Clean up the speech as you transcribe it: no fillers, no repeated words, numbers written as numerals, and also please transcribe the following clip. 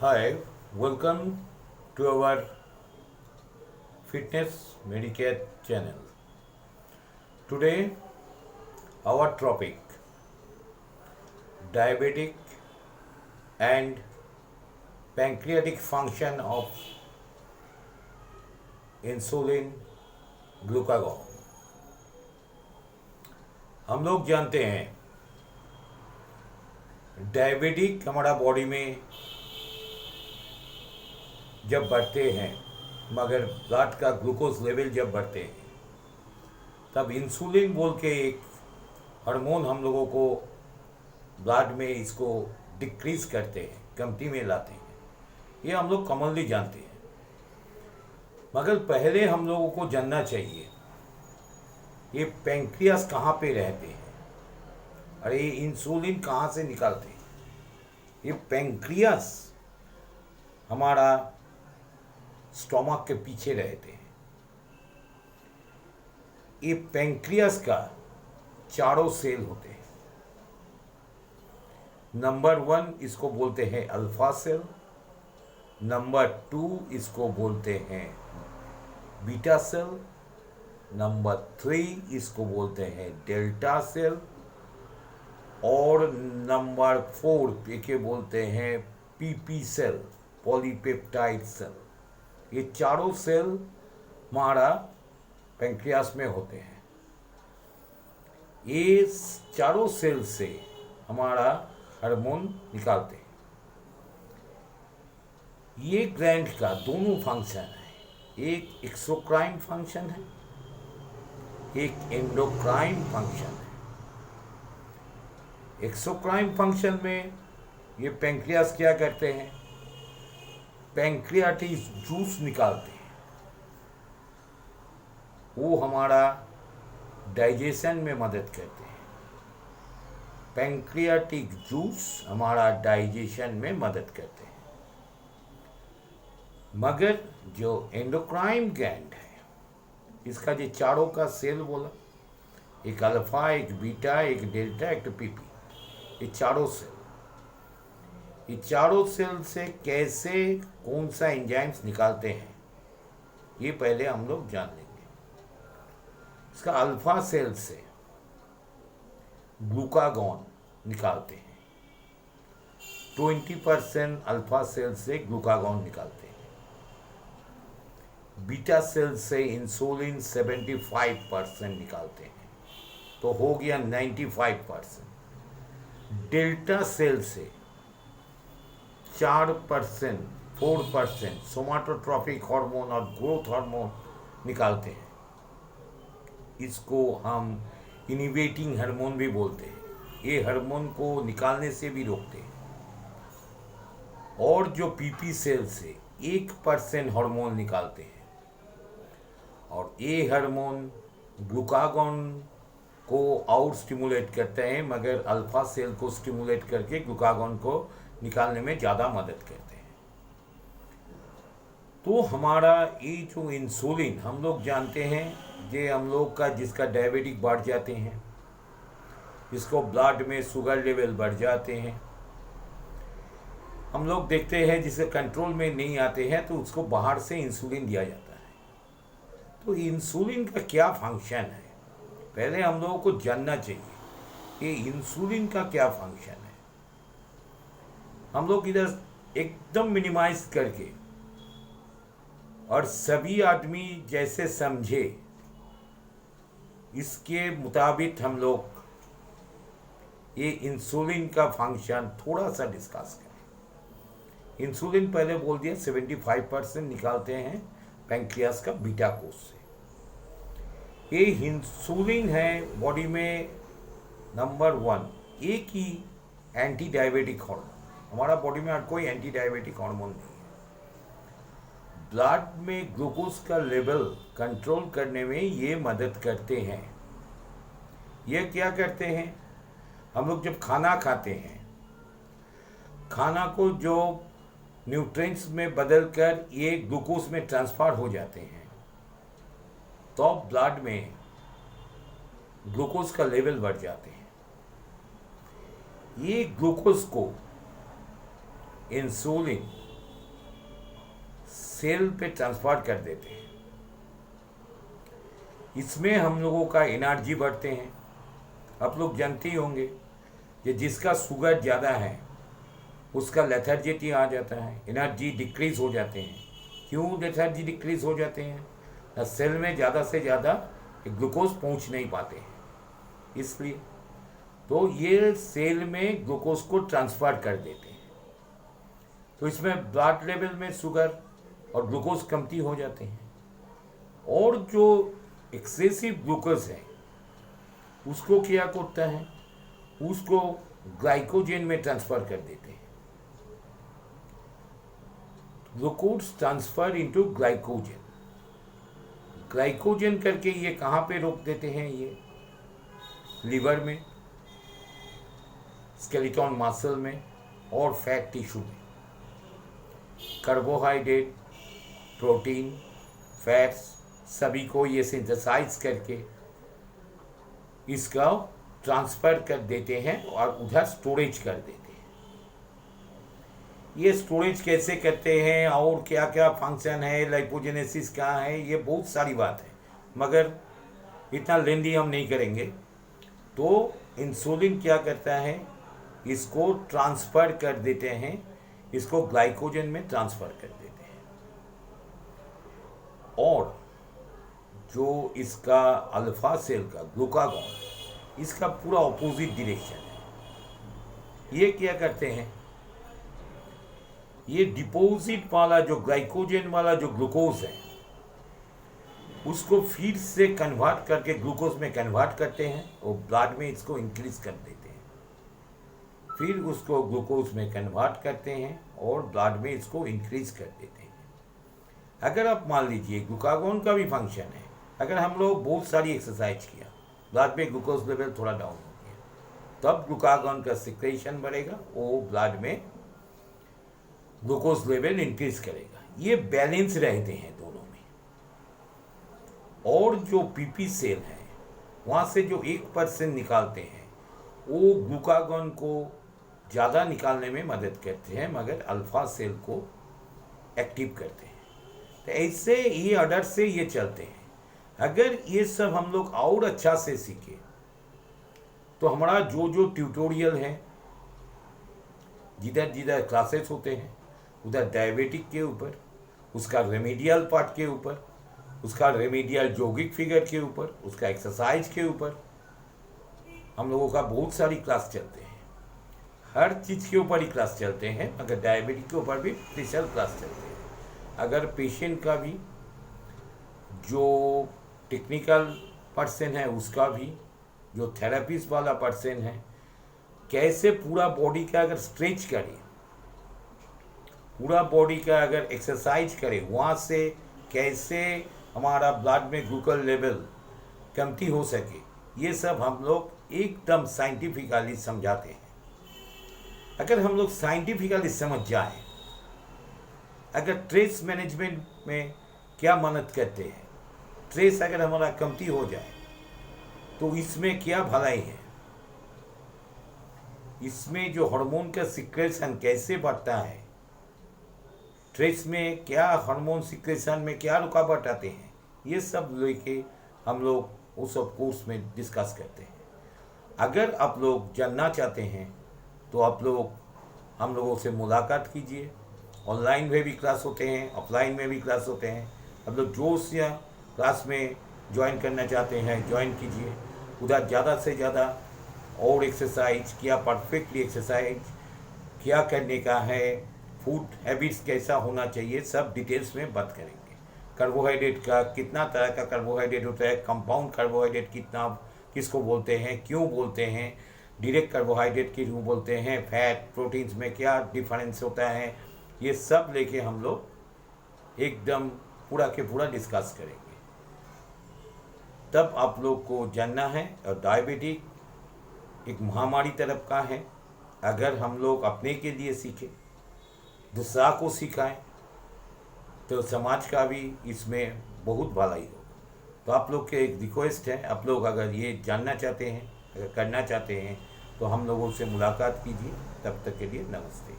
Hi, welcome to our Fitness Medicare channel. Today, our topic diabetic and pancreatic function of insulin glucagon. हम लोग जानते हैं diabetic हमारा body में जब बढ़ते हैं मगर ब्लड का ग्लूकोज लेवल जब बढ़ते हैं तब इंसुलिन बोल के एक हार्मोन हम लोगों को ब्लड में इसको डिक्रीज करते हैं, कमती में लाते हैं। ये हम लोग कॉमनली जानते हैं, मगर पहले हम लोगों को जानना चाहिए ये पैंक्रियास कहाँ पे रहते हैं और ये इंसुलिन कहाँ से निकालते हैं। ये पैंक्रियास हमारा स्टोमक के पीछे रहते हैं। ये पैंक्रियास का चारों सेल होते हैं। नंबर 1 इसको बोलते हैं अल्फा सेल, नंबर 2 इसको बोलते हैं बीटा सेल, नंबर 3 इसको बोलते हैं डेल्टा सेल और नंबर 4 के बोलते हैं पीपी सेल, पॉलीपेप्टाइड सेल। ये चारों सेल हमारा पैंक्रियास में होते हैं। ये चारों सेल से हमारा हार्मोन निकालते हैं। ये ग्लैंड का दोनों फंक्शन है, एक एक्सोक्राइन फंक्शन है, एक एंडोक्राइन फंक्शन है। एक्सोक्राइन फंक्शन में ये पैंक्रियास क्या करते हैं, पैंक्रियाटिक जूस निकालते हैं। वो हमारा डाइजेशन में मदद करते हैं। पैंक्रियाटिक जूस हमारा डाइजेशन में मदद करते हैं। मगर जो एंडोक्राइन ग्लैंड है, इसका जो चारों का सेल बोला, एक अल्फा, एक बीटा, एक डेल्टा, एक पीपी, ये चारों सेल, ये चारों सेल से कैसे कौन सा एंजाइम्स निकालते हैं ये पहले हम लोग जान लेंगे। इसका अल्फा सेल से ग्लूकागॉन निकालते हैं। 20% अल्फा सेल से ग्लूकागॉन निकालते हैं। बीटा सेल से इंसुलिन 75% निकालते हैं, तो हो गया 95%। डेल्टा सेल से 4% सोमाटोट्रॉपिक हार्मोन और ग्रोथ हार्मोन निकालते हैं। इसको हम इनिवेटिंग हार्मोन भी बोलते हैं। ये हार्मोन को निकालने से भी रोकते हैं। और जो पीपी सेल से 1% हार्मोन निकालते हैं, और ये हार्मोन ग्लूकागॉन को और स्टिमुलेट करते हैं, मगर अल्फा सेल को स्टिमुलेट करके ग्लूकागॉन को निकालने में ज़्यादा मदद करते हैं। तो हमारा ये जो इंसुलिन हम लोग जानते हैं, ये हम लोग का जिसका डायबिटिक बढ़ जाते हैं, इसको ब्लड में शुगर लेवल बढ़ जाते हैं, हम लोग देखते हैं जिसे कंट्रोल में नहीं आते हैं तो उसको बाहर से इंसुलिन दिया जाता है। तो इंसुलिन का क्या फंक्शन है पहले हम लोगों को जानना चाहिए कि इंसुलिन का क्या फंक्शन है। हम लोग इधर एकदम मिनिमाइज करके और सभी आदमी जैसे समझे इसके मुताबिक हम लोग ये इंसुलिन का फंक्शन थोड़ा सा डिस्कस करें। इंसुलिन पहले बोल दिया 75% निकालते हैं पैंक्रियास का बीटा कोष से। ये इंसुलिन है बॉडी में नंबर 1, एक ही एंटी डायबिटिक हार्मोन। हमारा बॉडी में हर कोई एंटी डायबिटिक हार्मोन नहीं है। ब्लड में ग्लूकोज का लेवल कंट्रोल करने में ये मदद करते हैं। ये क्या करते हैं, हम लोग जब खाना खाते हैं, खाना को जो न्यूट्रिएंट्स में बदलकर ये ग्लूकोज में ट्रांसफर हो जाते हैं, तो ब्लड में ग्लूकोज का लेवल बढ़ जाते हैं। ये ग्लूकोज को इंसुलिन सेल पे ट्रांसफर कर देते हैं। इसमें हम लोगों का एनर्जी बढ़ते हैं। आप लोग जानते ही होंगे कि जिसका शुगर ज़्यादा है उसका लेथर्जिटी आ जाता है, एनर्जी डिक्रीज हो जाते हैं। क्यों लेथर्जी डिक्रीज हो जाते हैं? सेल में ज़्यादा से ज़्यादा ग्लूकोज पहुंच नहीं पाते हैं, इसलिए तो ये सेल में ग्लूकोज को ट्रांसफर कर देते हैं। तो इसमें ब्लड लेवल में शुगर और ग्लूकोज कमती हो जाते हैं, और जो एक्सेसिव ग्लूकोज है उसको क्या करता है, उसको ग्लाइकोजन में ट्रांसफर कर देते हैं। Glucose transfer into glycogen, glycogen करके ये कहाँ पे रोक देते हैं? ये लिवर में, स्केलेटन मसल में और फैट टिश्यू में। कार्बोहाइड्रेट, प्रोटीन, फैट्स सभी को ये सिंथेसाइज करके इसका ट्रांसफ़र कर देते हैं और उधर स्टोरेज कर देते हैं। ये स्टोरेज कैसे करते हैं और क्या क्या फंक्शन है, लाइपोजेनेसिस क्या है, ये बहुत सारी बात है, मगर इतना लेंदी हम नहीं करेंगे। तो इंसुलिन क्या करता है, इसको ट्रांसफ़र कर देते हैं, इसको ग्लाइकोजन में ट्रांसफ़र कर देते हैं। और जो इसका अल्फा सेल का ग्लूकागॉन, इसका पूरा ऑपोजिट डायरेक्शन है। ये क्या करते हैं, ये डिपोजिट वाला जो ग्लाइकोजन वाला जो ग्लूकोज है उसको फिर से कन्वर्ट करके ग्लूकोज में कन्वर्ट करते हैं और ब्लड में इसको इंक्रीज कर देते हैं। फिर उसको ग्लूकोज में कन्वर्ट करते हैं और ब्लड में इसको इंक्रीज कर देते हैं। अगर आप मान लीजिए ग्लूकागॉन का भी फंक्शन है, अगर हम लोग बहुत सारी एक्सरसाइज किया, ब्लड में ग्लूकोज लेवल थोड़ा डाउन हो गया, तब ग्लूकागॉन का सिक्रेशन बढ़ेगा, वो ब्लड में ग्लूकोज लेवल इंक्रीज करेगा। ये बैलेंस रहते हैं दोनों में। और जो पीपी सेल है वहाँ से जो 1% निकालते हैं वो ग्लूकागॉन को ज़्यादा निकालने में मदद करते हैं, मगर अल्फा सेल को एक्टिव करते हैं। तो ऐसे ये ऑर्डर से ये चलते हैं। अगर ये सब हम लोग और अच्छा से सीखें तो हमारा जो जो ट्यूटोरियल है, जिधर जिधर क्लासेस होते हैं, उधर डायबिटिक के ऊपर, उसका रेमेडियल पार्ट के ऊपर, उसका रेमेडियल जोगिक फिगर के ऊपर, उसका एक्सरसाइज के ऊपर हम लोगों का बहुत सारी क्लास चलते हैं। हर चीज़ के ऊपर ही क्लास चलते हैं, अगर डायबिटिक के ऊपर भी स्पेशल क्लास चलते हैं। अगर पेशेंट का भी जो टेक्निकल पर्सन है उसका भी, जो थेरेपिस्ट वाला पर्सन है, कैसे पूरा बॉडी का अगर स्ट्रेच करे, पूरा बॉडी का अगर एक्सरसाइज करे, वहाँ से कैसे हमारा ब्लड में ग्लूकोज लेवल कमती हो सके, ये सब हम लोग एकदम साइंटिफिकली समझाते हैं। अगर हम लोग साइंटिफिकली समझ जाए, अगर स्ट्रेस मैनेजमेंट में क्या मदद करते हैं, स्ट्रेस अगर हमारा कमती हो जाए तो इसमें क्या भलाई है, इसमें जो हार्मोन का सिक्रेशन कैसे बढ़ता है, स्ट्रेस में क्या हार्मोन सिक्रेशन में क्या रुकावट आते हैं, ये सब लेके हम लोग उस सब कोर्स में डिस्कस करते हैं। अगर आप लोग जानना चाहते हैं तो आप लोग हम लोगों से मुलाकात कीजिए। ऑनलाइन में भी क्लास होते हैं, ऑफलाइन में भी क्लास होते हैं। आप लोग जो उस क्लास में ज्वाइन करना चाहते हैं ज्वाइन कीजिए। उधर ज़्यादा से ज़्यादा और एक्सरसाइज, क्या परफेक्टली एक्सरसाइज क्या करने का है, फूड हैबिट्स कैसा होना चाहिए, सब डिटेल्स में बात करेंगे। कार्बोहाइड्रेट का कितना तरह का कार्बोहाइड्रेट होता है, कंपाउंड कार्बोहाइड्रेट कितना किसको बोलते हैं, क्यों बोलते हैं, डायरेक्ट कार्बोहाइड्रेट क्यों बोलते हैं, फैट प्रोटीन्स में क्या डिफरेंस होता है, ये सब लेके हम लोग एकदम पूरा के पूरा डिस्कस करेंगे। तब आप लोग को जानना है, और डायबिटिक एक महामारी तरफ का है। अगर हम लोग अपने के लिए सीखें, दूसरा को सिखाएं, तो समाज का भी इसमें बहुत भलाई होगा। तो आप लोग के एक रिक्वेस्ट है, आप लोग अगर ये जानना चाहते हैं, अगर करना चाहते हैं, तो हम लोगों से मुलाकात कीजिए। तब तक के लिए नमस्ते।